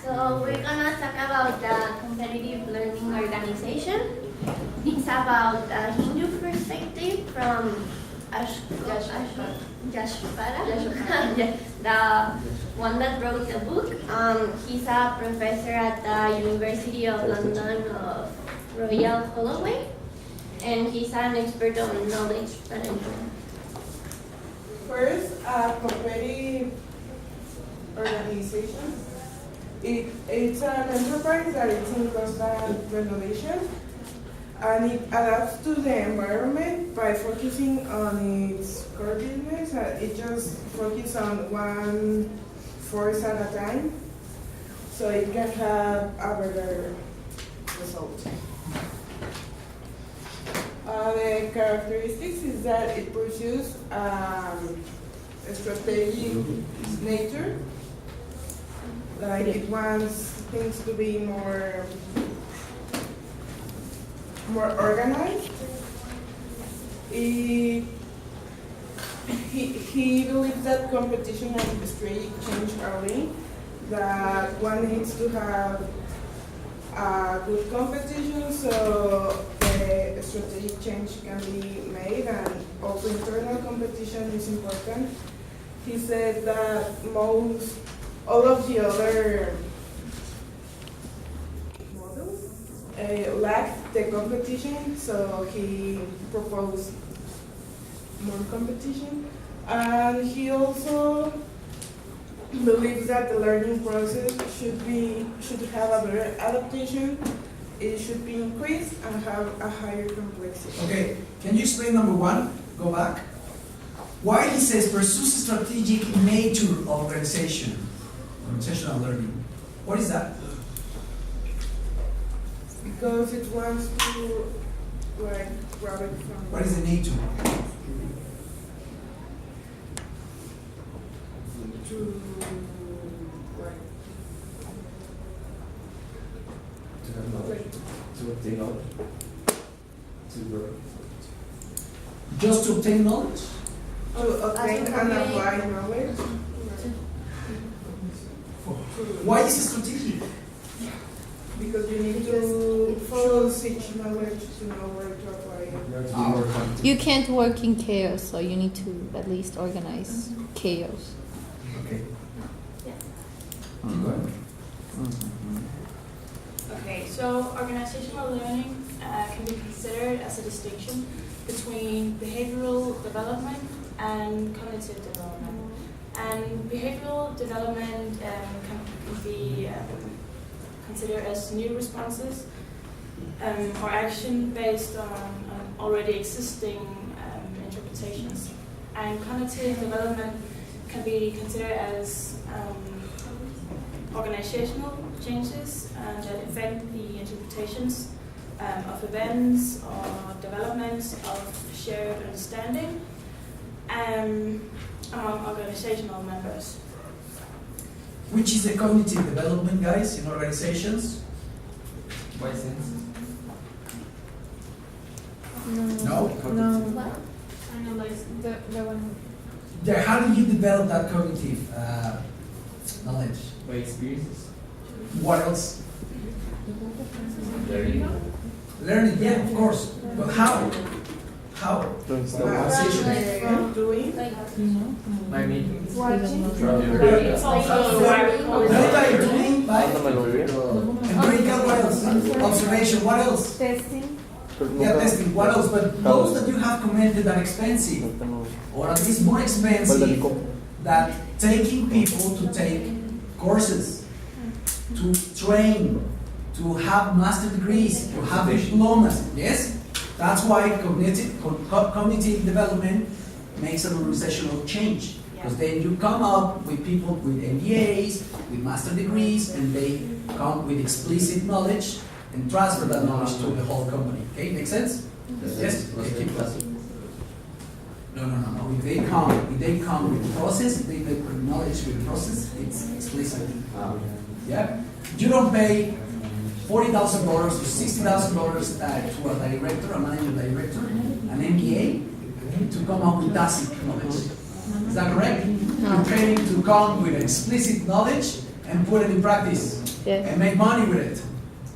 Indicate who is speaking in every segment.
Speaker 1: So we're gonna talk about the competitive learning organization. It's about a Hindu perspective from Yashvara, the one that wrote the book. He's a professor at the University of London of Royal Holloway, and he's an expert on knowledge management.
Speaker 2: First, a competitive organization. It's an enterprise that is in constant renovation, and it adapts to the environment by focusing on its core business. It just focuses on one force at a time, so it can have a better result. The characteristics is that it pursues a strategic nature, like it wants things to be more organized. He believes that competition and strategic change are linked, that one needs to have a good competition so the strategic change can be made, and also internal competition is important. He said that all of the other models lack the competition, so he proposed more competition. And he also believes that the learning process should have a better adaptation. It should be increased and have a higher complexity.
Speaker 3: Okay, can you explain number one? Go back. Why he says pursues strategic nature of organizational learning. What is that?
Speaker 2: Because it wants to grab it from.
Speaker 3: What is the nature?
Speaker 4: To obtain knowledge. To grow.
Speaker 3: Just to obtain knowledge?
Speaker 2: To obtain and apply knowledge.
Speaker 3: Why is it strategic?
Speaker 2: Because you need to choose each knowledge to know where to apply it.
Speaker 4: You have to be more confident.
Speaker 5: You can't work in chaos, so you need to at least organize chaos.
Speaker 3: Okay.
Speaker 1: Yeah.
Speaker 3: Go ahead.
Speaker 6: Okay, so organizational learning can be considered as a distinction between behavioral development and cognitive development. And behavioral development can be considered as new responses or action based on already existing interpretations. And cognitive development can be considered as organizational changes that affect the interpretations of events or developments of shared understanding among organizational members.
Speaker 3: Which is the cognitive development, guys, in organizations?
Speaker 4: Why sense?
Speaker 3: No?
Speaker 1: What?
Speaker 5: The one.
Speaker 3: How do you develop that cognitive knowledge?
Speaker 4: By experiences?
Speaker 3: What else?
Speaker 4: Learning?
Speaker 3: Learning, yeah, of course. But how? How?
Speaker 2: From doing.
Speaker 4: By me?
Speaker 2: Watching.
Speaker 6: It's also why we call
Speaker 3: Not by
Speaker 6: it
Speaker 3: doing, by empirical, what else? Observation, what else?
Speaker 2: Testing.
Speaker 3: Yeah, testing, what else? But those that you have commented are expensive, or at least more expensive than taking people to take courses, to train, to have master degrees, to have diplomas. Yes? That's why cognitive development makes an organizational change. Because then you come up with people with MBAs, with master degrees, and they come with explicit knowledge and transfer that knowledge to the whole company. Okay, make sense? Yes? Okay, keep going. No. If they come with the process, they make knowledge with the process, it's explicit. Yeah? You don't pay $40,000 or $60,000 to a director, a managing director, an MBA, to come up with tacit knowledge. Is that correct?
Speaker 5: No.
Speaker 3: You're training to come with explicit knowledge and put it in practice.
Speaker 5: Yes.
Speaker 3: and make money with it.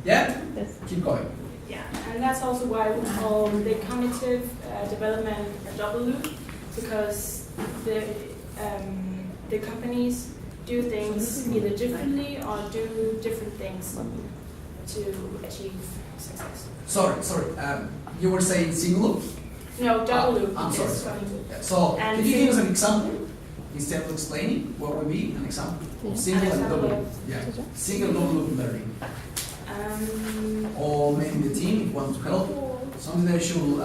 Speaker 3: Yeah?
Speaker 5: Yes.
Speaker 3: Keep going.
Speaker 6: Yeah, and that's also why we call the cognitive development a double loop, because the companies do things either differently or do different things to achieve success.
Speaker 3: Sorry. You were saying single loop?
Speaker 6: No, double loop.
Speaker 3: I'm sorry.
Speaker 6: is cognitive.
Speaker 3: Yeah. So,
Speaker 6: And
Speaker 3: can you give us an example? Instead of explaining, what would be an example?
Speaker 5: Yeah.
Speaker 3: Single
Speaker 6: An
Speaker 3: and double
Speaker 6: example
Speaker 3: loop.
Speaker 6: of-
Speaker 3: Yeah. Single double loop learning. Or maybe the team wants to help. Something that should.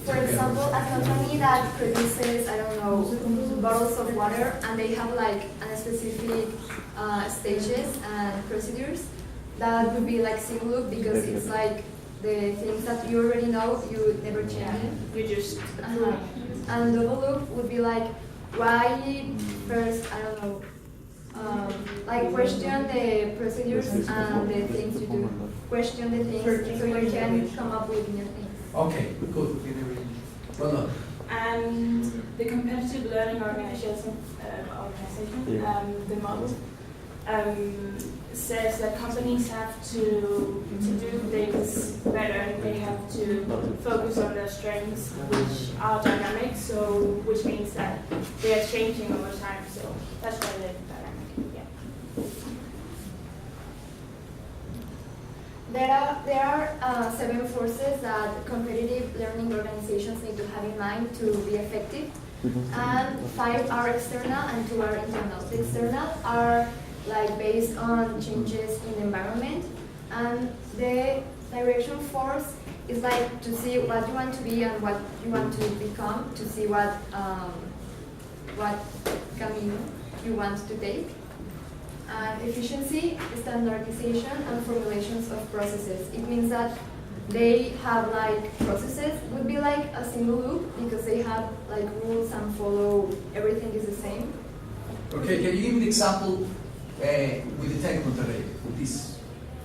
Speaker 7: For example, a company that produces, I don't know, bottles of water, and they have like a specific stages and procedures, that would be like single loop, because it's like the things that you already know, you never change it.
Speaker 6: You just
Speaker 7: And double loop would be like, why first, I don't know, like question the procedures and the things you do. Question the things so you can come up with new things.
Speaker 3: Okay, good. Well done.
Speaker 6: and the competitive learning organization, the model, says that companies have to do things better. They have to focus on their strengths, which are dynamic. So, which means that they are changing over time. So that's why they're dynamic. Yeah.
Speaker 7: There are 7 forces that competitive learning organizations need to have in mind to be effective, and 5 are external and 2 are internal. The external are like based on changes in the environment, and the direction force is like to see what you want to be and what you want to become, to see what caminho you want to take. And efficiency, standardization, and formulations of processes. It means that they have like processes, would be like a single loop, because they have like rules and follow, everything is the same.
Speaker 3: Okay, can you give me an example with the Tec Monterrey? This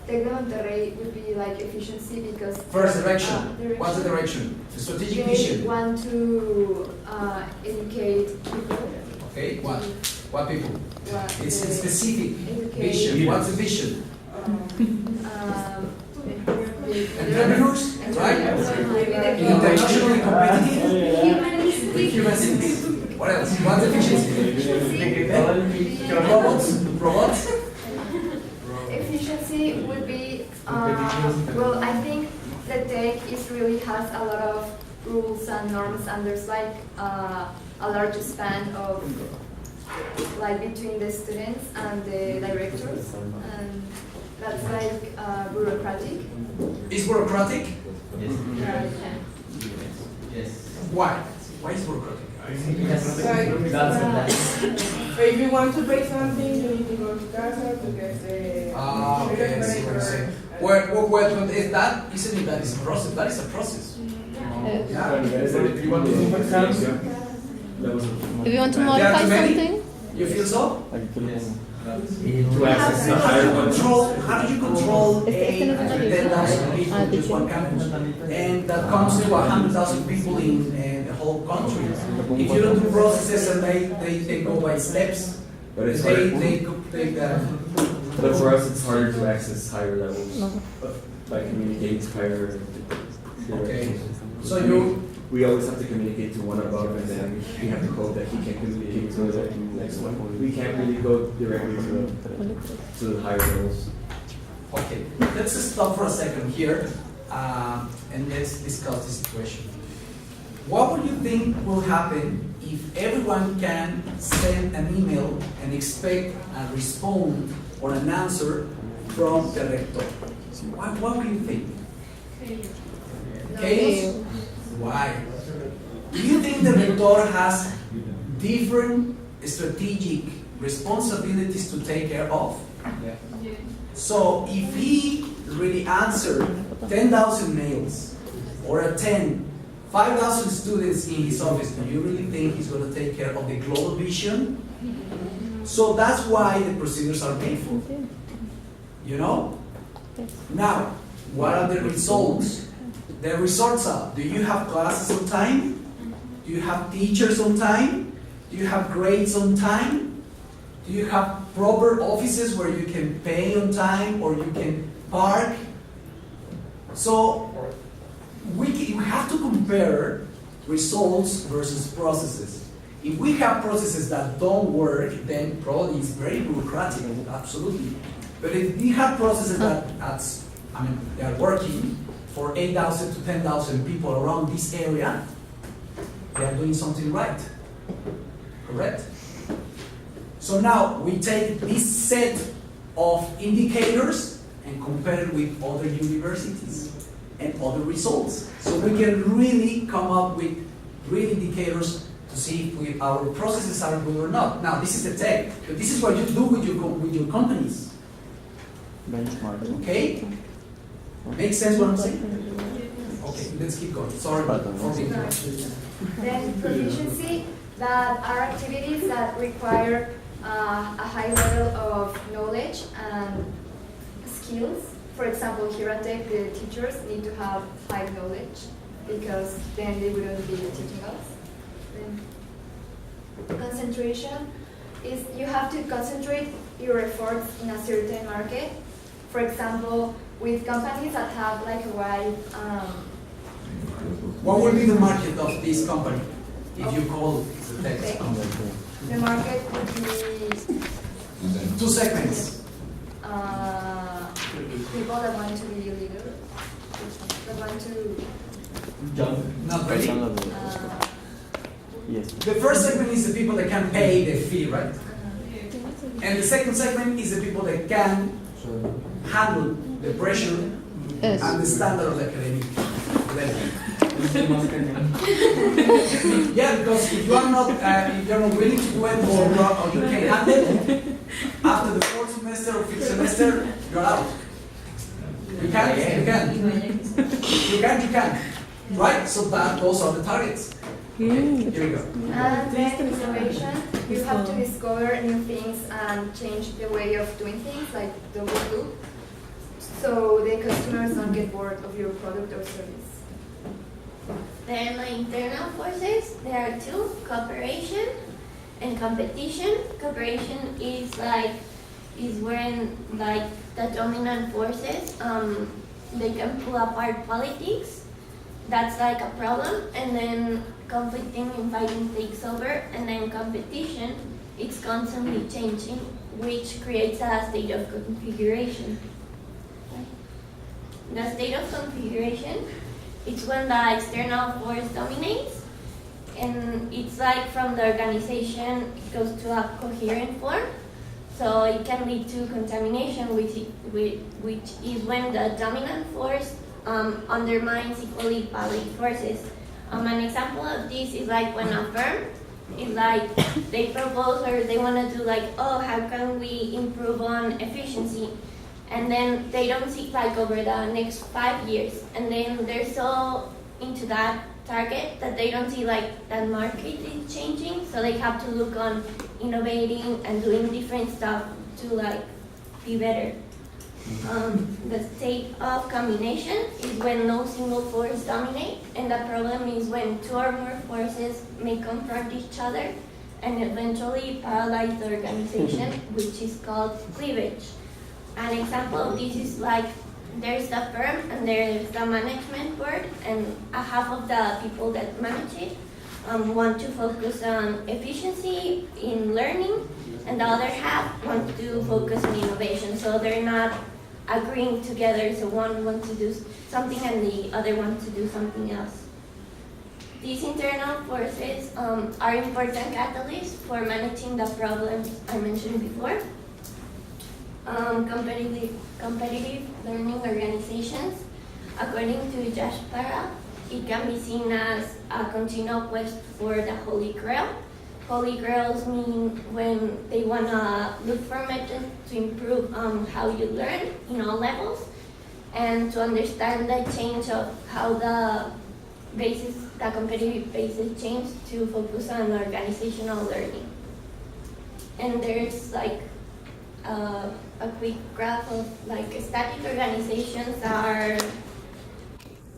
Speaker 7: Tecno Monterrey would be like efficiency, because
Speaker 3: first direction. What's the direction? The strategic
Speaker 7: they
Speaker 3: vision.
Speaker 7: want to educate people.
Speaker 3: Okay, what people?
Speaker 7: What
Speaker 3: It's a
Speaker 7: the-
Speaker 3: specific
Speaker 7: educate,
Speaker 3: vision. What's the vision? Entrepreneurs, right? Internationally competitive. With human cities. What else? What's efficiency? Robots.
Speaker 7: Efficiency would be, well, I think the tech is really has a lot of rules and norms, and there's like a large span of like between the students and the directors, and that's like bureaucratic.
Speaker 3: Is bureaucratic?
Speaker 4: Yes. Yes.
Speaker 3: Why? Why is bureaucratic?
Speaker 2: If you want to pay something, you need to go to casa to get the.
Speaker 3: Okay, I see what you're saying. Well, is that, isn't it that is a process? That is a process. Yeah.
Speaker 5: If you want to
Speaker 3: There are
Speaker 5: modify
Speaker 3: too many?
Speaker 5: something,
Speaker 3: You feel so?
Speaker 4: To access the higher one.
Speaker 3: How do you control
Speaker 5: Este no es una
Speaker 3: 10,000 people
Speaker 5: Ah,
Speaker 3: in just one campus? And that comes to 100,000 people in the whole country. If you don't do processes and they go by steps,
Speaker 8: But it's
Speaker 3: they
Speaker 8: hard. But for us, it's harder to access higher levels
Speaker 5: no.
Speaker 8: by communicating to higher.
Speaker 3: Okay. So you,
Speaker 8: We always have to communicate to one above, and then we have to hope that he can communicate to the next one. We can't really go directly to the higher levels.
Speaker 3: okay, let's just stop for a second here and let's discuss the situation. What would you think will happen if everyone can send an email and expect a response or an answer from the rector? What do you think? Chaos? Why? Do you think the rector has different strategic responsibilities to take care of? So if he really answered 10,000 mails or attend 5,000 students in his office, do you really think he's going to take care of the global vision? So that's why the procedures are painful. You know? Now, what are the results? The results are, do you have classes on time? Do you have teachers on time? Do you have grades on time? Do you have proper offices where you can pay on time or you can park? So you have to compare results versus processes. If we have processes that don't work, then probably it's very bureaucratic, absolutely. But if we have processes that they are working for 8,000 to 10,000 people around this area, they are doing something right. Correct? So now we take this set of indicators and compare it with other universities and other results. So we can really come up with real indicators to see if our processes are good or not. Now this is the tech, but this is what you do with your companies.
Speaker 9: Benchmark.
Speaker 3: Okay? Makes sense what I'm saying? Okay, let's keep going. Sorry for the interruption.
Speaker 7: Then proficiency, that are activities that require a high level of knowledge and skills. For example, here at Tech, the teachers need to have high knowledge because then they wouldn't be teaching us. Then concentration is you have to concentrate your efforts in a certain market. For example, with companies that have like a wide
Speaker 3: What would be the market of this company if you call the tech
Speaker 7: Okay.
Speaker 3: company?
Speaker 7: the market would be
Speaker 3: 2 segments.
Speaker 7: people that want to be leaders, that want to
Speaker 3: Not really.
Speaker 9: Yes.
Speaker 3: The first segment is the people that can pay the fee, right? And the second segment is the people that can handle the pressure
Speaker 5: Yes.
Speaker 3: and the standard of the academic level. Yeah, because if you are not willing to do it or you can't handle it, after the 4th semester or 5th semester, you're out. You can. Right? So those are the targets. Okay, here we go.
Speaker 7: And then innovation, you have to discover new things and change the way of doing things, like double loop, so the customers don't get bored of your product or service.
Speaker 1: Then my internal forces, there are two, cooperation and competition. Cooperation is when like the dominant forces, they can pull apart politics. That's like a problem, and then conflicting and fighting takes over, and then competition, it's constantly changing, which creates a state of configuration. The state of configuration, it's when the external force dominates, and it's like from the organization, it goes to a coherent form. So it can lead to contamination, which is when the dominant force undermines equally valid forces. An example of this is like when a firm is like, they propose or they want to do like, oh, how can we improve on efficiency? And then they don't see like over the next 5 years. And then they're so into that target that they don't see like that market is changing. So they have to look on innovating and doing different stuff to like be better. The state of combination is when no single force dominates, and the problem is when 2 or more forces may confront each other and eventually paralyze the organization, which is called cleavage. An example of this is like there's the firm and there's the management board, and half of the people that manage it want to focus on efficiency in learning, and the other half want to focus on innovation. So they're not agreeing together, so one wants to do something and the other wants to do something else. These internal forces are important catalysts for managing the problems I mentioned before. Competitive learning organizations, according to Josh Para, it can be seen as a continual quest for the Holy Grail. Holy Grails mean when they want to look for methods to improve how you learn in all levels, and to understand the change of how the competitive basis change to focus on organizational learning. And there's like a quick graph of like static organizations are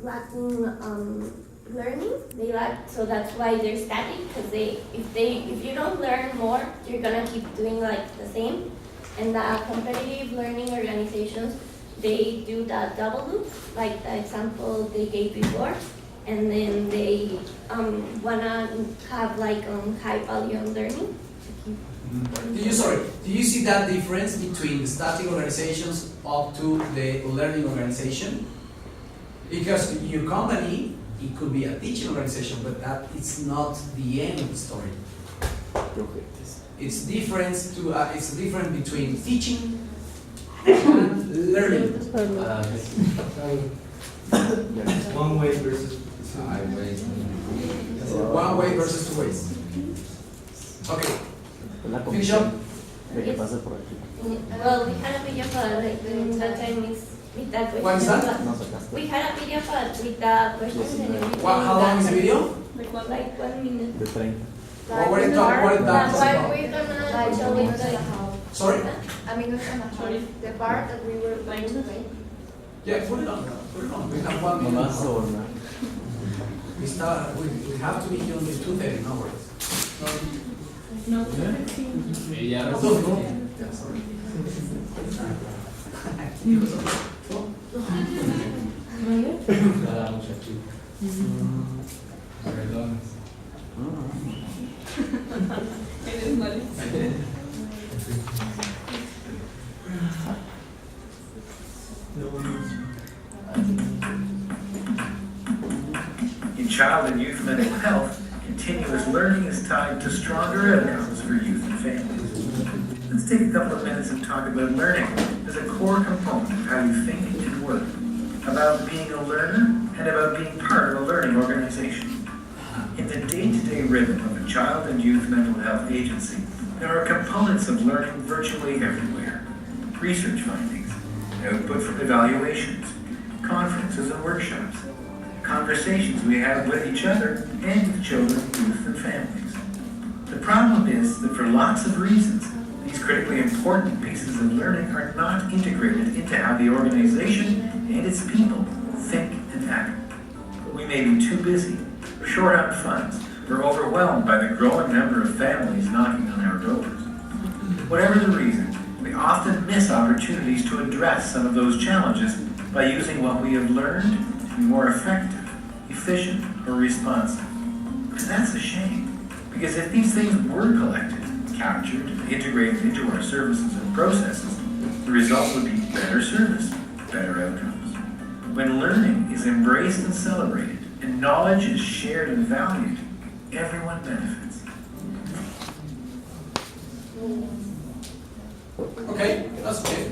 Speaker 1: lacking learning. They lack, so that's why they're static. Because if you don't learn more, you're gonna keep doing like the same. And the competitive learning organizations, they do the double loop, like the example they gave before, and then they wanna have like high volume learning.
Speaker 3: Do you see that difference between the static organizations up to the learning organization? Because your company, it could be a teaching organization, but that is not the end of the story. It's different between teaching and learning.
Speaker 8: One way versus
Speaker 3: One way versus two ways. Okay, finish up.
Speaker 1: Well, we had a video for like that time with that question.
Speaker 3: What is that?
Speaker 1: We had a video for with the questions and everything.
Speaker 3: How long is the video?
Speaker 1: Like 1 minute.
Speaker 3: What were you talking about?
Speaker 1: That's why we're gonna show it like.
Speaker 3: Sorry?
Speaker 7: I mean, the part that we were going to play.
Speaker 3: Yeah, put it on. We have 1 minute. We have to be here on the 2:30 hours.
Speaker 4: Ya,
Speaker 3: Yeah, sorry.
Speaker 4: nada, muchacho. Perdón.
Speaker 10: In child and youth mental health, continuous learning is tied to stronger outcomes for youth and families. Let's take a couple of minutes and talk about learning as a core component of how you think and work, about being a learner and about being part of a learning organization. In the day-to-day rhythm of a child and youth mental health agency, there are components of learning virtually everywhere. Research findings, output from evaluations, conferences and workshops, conversations we have with each other and with children, youth, and families. The problem is that for lots of reasons, these critically important pieces of learning are not integrated into how the organization and its people think and act. We may be too busy, short on funds, or overwhelmed by the growing number of families knocking on our doors. Whatever the reason, we often miss opportunities to address some of those challenges by using what we have learned to be more effective, efficient, or responsive. And that's a shame, because if these things were collected, captured, and integrated into our services and processes, the result would be better service, better outcomes. When learning is embraced and celebrated, and knowledge is shared and valued, everyone benefits.
Speaker 3: Okay, that's okay.